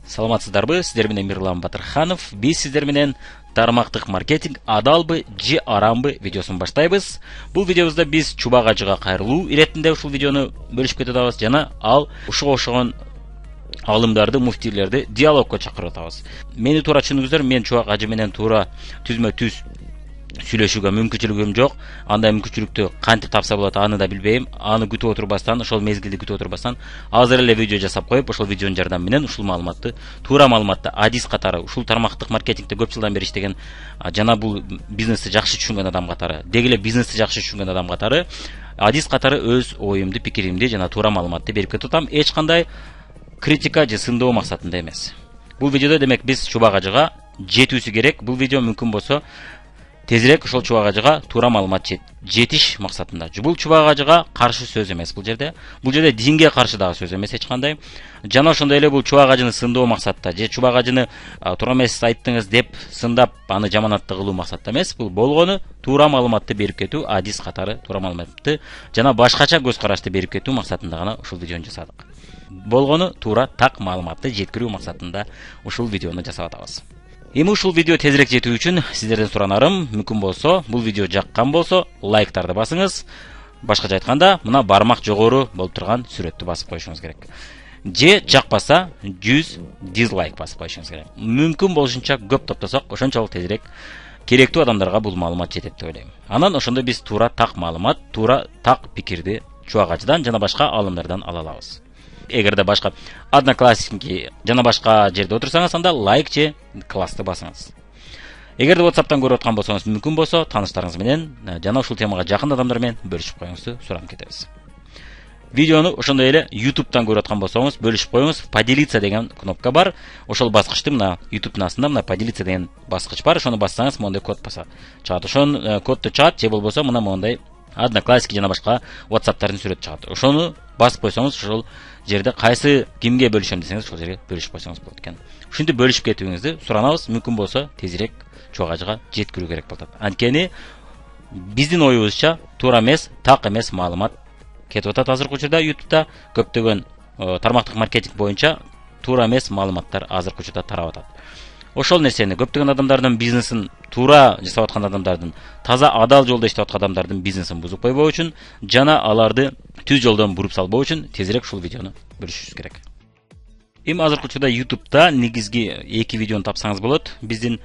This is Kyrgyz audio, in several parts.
Саламатсыздарбы, сиздер менен Мирлан Батырханов. Биз сиздер менен тармактык маркетинг адалбы же арамбы видеосун баштайбыз. Бул видеобузда биз чубак ажыга кайрылуу иретинде ушул видеону бөлүшүп кетип атабыз жана ушуга окшогон алымдарды, муфтийлерди диалогко чакырып атабыз. Мени туура түшүнүңүздөр, мен чубак ажы менен туура түзмө-түз сүйлөшүүгө мүмкүнчүлүгүм жок. Андай мүмкүнчүлүктү кантип тапса болот, аны да билбейм. Аны күтүп отурбастан, ошол мезгилди күтүп отурбастан, азыр эле видео жасап коюп, ошол видеонун жардамы менен ушул маалыматты, туура маалыматты адис катары, ушул тармактык маркетингде көп жылдан бери иштеген жана бул бизнести жакшы түшүнгөн адам катары, деги эле бизнести жакшы түшүнгөн адам катары, адис катары өз оюмду, пикиримди жана туура маалыматты берип кетип атам. Эч кандай критика же сындоо максатында эмес. Бул видеодо демек биз чубак ажыга жетүүсү керек. Бул видео мүмкүн болсо тезирээк ошол чубак ажыга туура маалымат жетиш максатында. Бул чубак ажыга каршы сөз эмес бул жерде. Бул жерде динге каршы дагы сөз эмес эч кандай. Жана ошондой эле бул чубак ажыны сындоо максатта же чубак ажыны туура эмес айттыңыз деп сындап аны жаманатты кылуу максатта эмес. Бул болгону туура маалыматты берип кетүү, адис катары туура маалыматты жана башкача көз карашты берип кетүү максатында гана ушул видеону жасадык. Болгону туура так маалыматты жеткирүү максатында ушул видеону жасап атабыз. Эми ушул видео тезирээк жетүү үчүн сиздерден суранарым, мүмкүн болсо, бул видео жаккан болсо, лайктарды басыңыз. Башкача айтканда, мына бармак жогору болуп турган сүрөттү басып коюшуңуз керек. Же жакпаса, 100 дизлайк басып коюшуңуз керек. Мүмкүн болушунча көп топтосок, ошончолук тезирээк керектүү адамдарга бул маалымат жетет деп ойлойм. Анан ошондо биз туура так маалымат, туура так пикирди чубак ажыдан жана башка алымдардан ала алабыз. Эгерде башка Одноклассники жана башка жерде отурсаңыз, анда лайк же классты басыңыз. Эгерде WhatsApp'тан көрүп аткан болсоңуз, мүмкүн болсо тааныштарыңыз менен жана ушул темага жакын адамдар менен бөлүшүп коюңузду суранып кетебиз. Видеону ошондой эле YouTube'тан көрүп аткан болсоңуз, бөлүшүп коюңуз. Поделиться деген кнопка бар. Ошол баскычты мына YouTube'нун астында мына поделиться деген баскыч бар. Ошону бассаңыз, моундай код чыгат. Ошон кодду чыгат, же болбосо мына моундай Одноклассники жана башка WhatsApp'тардын сүрөтү чыгат. Ошону басып койсоңуз, ошол жерде кайсы кимге бөлүшөм десеңиз, ошол жерге бөлүшүп койсоңуз болот экен. Ушинтип бөлүшүп кетүүңүздү суранабыз. Мүмкүн болсо тезирээк чубак ажыга жеткирүү керек болот. Анткени биздин оюбузча туура эмес, так эмес маалымат кетип атат азыркы учурда YouTube'да. Көптөгөн тармактык маркетинг боюнча туура эмес маалыматтар азыркы учурда тарап атат. Ошол нерсени көптөгөн адамдардын бизнесин туура жасап аткан адамдардын, таза адал жолдо иштеп аткан адамдардын бизнесин бузуп койбоо үчүн жана аларды түз жолдон буруп салбоо үчүн тезирээк ушул видеону бөлүшүшүз керек. Эми азыркы учурда YouTube'да негизги 2 видеону тапсаңыз болот. Биздин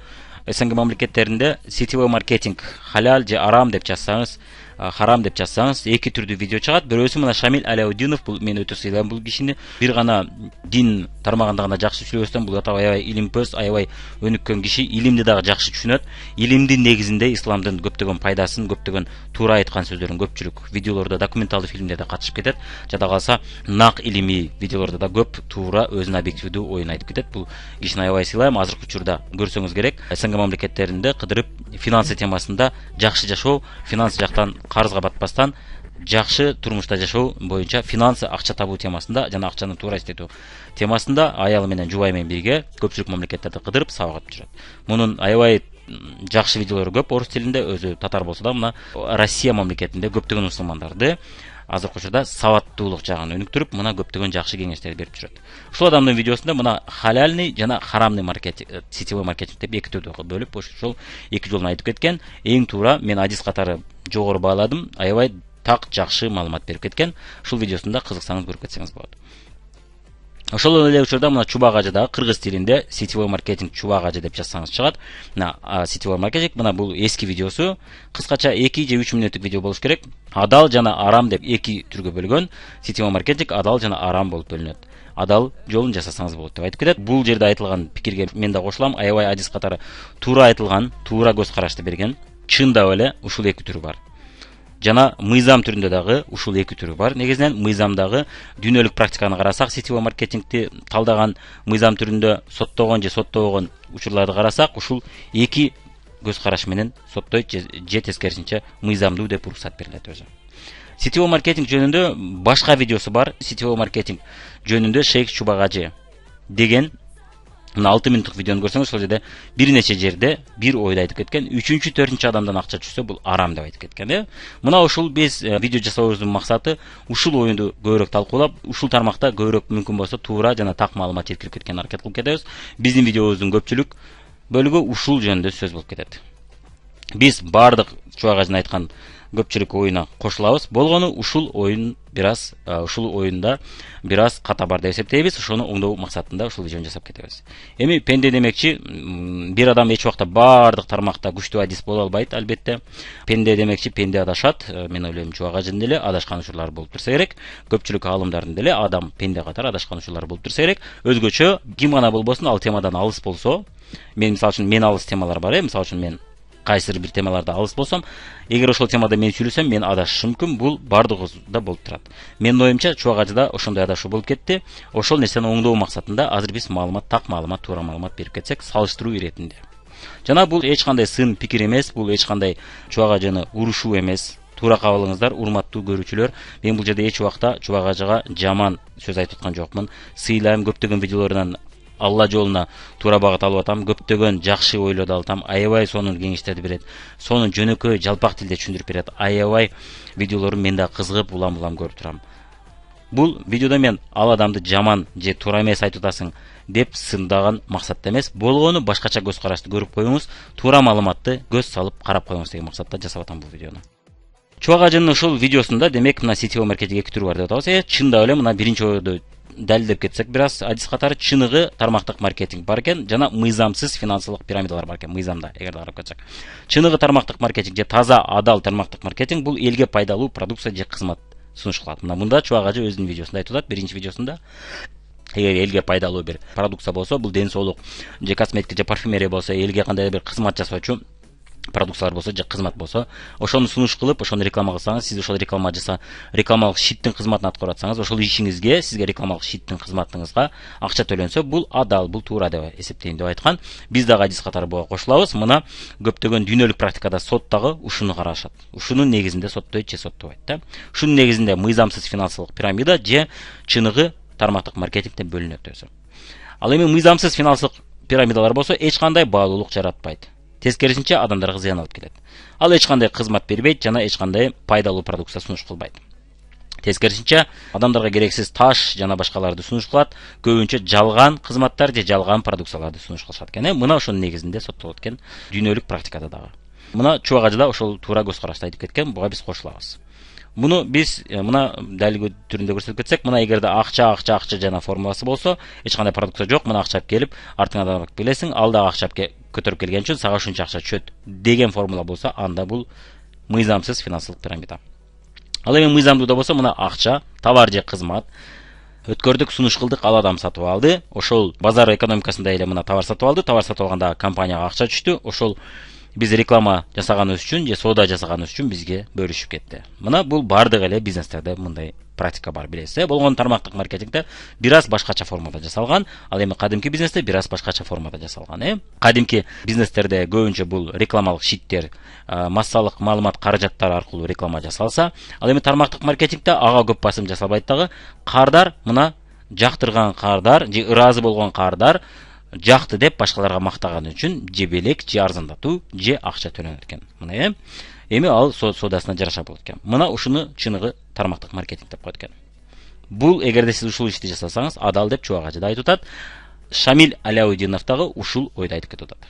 СНГ мамлекеттеринде сетевой маркетинг халал же арам деп жазсаңыз, харам деп жазсаңыз, 2 түрдүү видео чыгат. Бирөөсү мына Шамил Алаудинов, бул мен өтө сыйлайм бул кишини. Бир гана дин тармагында гана жакшы сүйлөбөстөн, бул аябай илимпөз, аябай өнүккөн киши, илимди дагы жакшы түшүнөт. Илимдин негизинде исламдын көптөгөн пайдасын, көптөгөн туура айткан сөздөрүн көпчүлүк видеолордо, документалдуу фильмдерде катышып кетет. Жада калса, нак илимий видеолордо да көп туура өзүнүн объективдүү оюн айтып кетет. Бул кишини аябай сыйлайм. Азыркы учурда көрсөңүз керек, СНГ мамлекеттеринде кыдырып финансы темасында жакшы жашоо, финансы жактан карызга батпастан жакшы турмушта жашоо боюнча финансы акча табуу темасында жана акчаны туура иштетүү темасында аялы менен жубайы менен бирге көпчүлүк мамлекеттерде кыдырып сабак өтүп жүрөт. Мунун аябай жакшы видеолору көп орус тилинде, өзү татар болсо да, мына Россия мамлекетинде көптөгөн мусулмандарды азыркы учурда сабаттуулук жагын өнүктүрүп, мына көптөгөн жакшы кеңештер берип жүрөт. Ушул адамдын видеосунда мына халальный жана харамный маркетинг, сетевой маркетинг деп 2 түрдө бөлүп, ошол 2 жолун айтып кеткен. Эң туура мен адис катары жогору бааладым, аябай так жакшы маалымат берип кеткен. Ушул видеосунда кызыксаңыз көрүп кетсеңиз болот. Ошол эле учурда мына чубак ажыдагы кыргыз тилинде сетевой маркетинг чубак ажы деп жазсаңыз чыгат. Мына сетевой маркетинг, мына бул эски видеосу. Кыскача 2 же 3 мүнөттүк видео болуш керек. Адал жана арам деп 2 түргө бөлгөн. Сетевой маркетинг адал жана арам болуп бөлүнөт. Адал жолун жасасаңыз болот деп айтып кетет. Бул жерде айтылган пикирге мен да кошулам. Аябай адис катары туура айтылган, туура көз карашты берген. Чындап эле ушул 2 түрү бар. Жана мыйзам түрүндө дагы ушул 2 түрү бар. Негизинен мыйзамдагы дүйнөлүк практиканы карасак, сетевой маркетингти талдаган мыйзам түрүндө соттогон же соттобогон учурларды карасак, ушул 2 көз караш менен соттойт же тескерисинче мыйзамдуу деп уруксат берилет өзү. Сетевой маркетинг жөнүндө башка видеосу бар. Сетевой маркетинг жөнүндө Шейх Чубак ажы деген Мына 6 минуттук видеону көрсөңүз, ошол жерде бир нече жерде бир ойду айтып кеткен. 3-4 адамдан акча түшсө, бул арам деп айтып кеткен. Мына ушул биз видео жасообуздун максаты ушул оюнду көбүрөөк талкуулап, ушул тармакта көбүрөөк мүмкүн болсо туура жана так маалымат жеткирип кеткен аракет кылып кетебиз. Биздин видеобуздун көпчүлүк бөлүгү ушул жөнүндө сөз болуп кетет. Биз бардык Чубак ажын айткан көпчүлүк оюна кошулабыз. Болгону ушул оюн ушул оюнда бир аз ката бар деп эсептейбиз. Ошону оңдоо максатында ушул видеону жасап кетебиз. Эми пенде демекчи, бир адам эч убакта бардык тармакта күчтүү адис боло албайт, албетте. Пенде демекчи, пенде адашат. Мен ойлойм, Чубак ажынын деле адашкан учурлары болуп турса керек. Көпчүлүк аалымдардын деле адам пенде катары адашкан учурлары болуп турса керек. Өзгөчө ким гана болбосун, ал темадан алыс болсо, мисалы үчүн мен алыс темалар бар, мисалы үчүн мен кайсыр бир темаларда алыс болсом, эгер ошол темада мен сүйлөсөм, мен адашышым мүмкүн. Бул бардыгыбызда болуп турат. Менин оюмча, Чубак ажыда ошондой адашуу болуп кетти. Ошол нерсени оңдоо максатында азыр биз маалымат, так маалымат, туура маалымат берип кетсек, салыштыруу иретинде. Жана бул эч кандай сын пикир эмес, бул эч кандай Чубак ажыны урушуу эмес. Туура кабыл алыңыздар, урматтуу көрүүчүлөр. Мен бул жерде эч убакта Чубак ажыга жаман сөз айтып аткан жокмун. Сыйлайм, көптөгөн видеолорунан Алла жолуна туура багыт алып атам, көптөгөн жакшы ойлорду алып, аябай сонун кеңештерди берет, сонун жөнөкөй жалпак тилде түшүндүрүп берет, аябай видеолорун мен да кызыгып улам көрүп турам. Бул видеодо мен ал адамды жаман же туура эмес айтып атасың деп сындаган максатта эмес, болгону башкача көз карашты көрүп коюңуз, туура маалыматты көз салып карап коюңуз деген максатта жасап атам бул видеону. Чубак ажынын ушул видеосунда демек мына сетевой маркетинг 2 түрү бар деп атабыз. Чындап эле мына биринчи ойду далилдеп кетсек, бир аз адис катары чыныгы тармактык маркетинг бар экен, жана мыйзамсыз финансылык пирамидалар бар экен. Мыйзамда эгер карап кетсек, чыныгы тармактык маркетинг же таза адал тармактык маркетинг бул элге пайдалуу продукция же кызмат сунуш кылат. Мында Чубак ажы өзүнүн видеосунда айтып атат, биринчи видеосунда, эгер элге пайдалуу бир продукция болсо, бул ден соолук же косметика же парфюмерия болсо, элге кандай бир кызмат жасоочу продукциялар болсо же кызмат болсо, ошону сунуш кылып, ошону реклама кылсаңыз, сиз ошол рекламалык шиттин кызматын аткарып атсаңыз, ошол ишиңизге, сизге рекламалык шиттин кызматыңызга акча төлөнсө, бул адал, бул туура деп эсептейм деп айткан. Биз дагы адис катары буга кошулабыз. Мына көптөгөн дүйнөлүк практикада сот дагы ушуну карашат. Ушунун негизинде соттойт же соттобойт да. Ушунун негизинде мыйзамсыз финансылык пирамида же чыныгы тармактык маркетингден бөлүнөт өзү. Ал эми мыйзамсыз финансылык пирамидалар болсо, эч кандай баалуулук жаратпайт. Тескерисинче адамдарга зыян алып келет. Ал эч кандай кызмат бербейт жана эч кандай пайдалуу продукция сунуш кылбайт. Тескерисинче адамдарга керексиз таш жана башкаларды сунуш кылат, көбүнчө жалган кызматтар же жалган продукцияларды сунуш кылышат экен. Мына ошонун негизинде соттолот экен дүйнөлүк практикада дагы. Мына Чубак ажыда ошол туура көз карашты айтып кеткен, буга биз кошулабыз. Муну биз мына далил түрүндө көрсөтүп кетсек, мына эгерде акча жана формуласы болсо, эч кандай продукция жок, мына акча алып келип, артыңан алып келесиң, ал да акча көтөрүп келген үчүн сага ушунча акча түшөт деген формула болсо, анда бул мыйзамсыз финансылык пирамида. Ал эми мыйзамдуу болсо, мына акча, товар же кызмат өткөрдүк, сунуш кылдык, ал адам сатып алды. Ошол базар экономикасында эле мына товар сатып алды. Товар сатып алганда компанияга акча түштү. Ошол биз реклама жасаганыбыз үчүн же соода жасаганыбыз үчүн бизге бөлүшүп кетти. Мына бул бардык эле бизнестерде мындай практика бар, билесиз. Болгон тармактык маркетингде бир аз башкача формада жасалган, ал эми кадимки бизнесте бир аз башкача формада жасалган. Кадимки бизнестерде көбүнчө бул рекламалык шиттер, массалык маалымат каражаттары аркылуу реклама жасалса, ал эми тармактык маркетингде ага көп басым жасалбайт дагы. Кардар, мына жактырган кардар же ыраазы болгон кардар жакты деп башкаларга мактаган үчүн же белек, же арзандатуу, же акча төлөнөт экен. Мына эми ал соодасына жараша болот экен. Мына ушуну чыныгы тармактык маркетинг деп коет экен. Бул эгерде сиз ушул ишти жасасаңыз, адал деп Чубак ажыда айтып атат. Шамил Аляудинов дагы ушул ойду айтып кетип атат.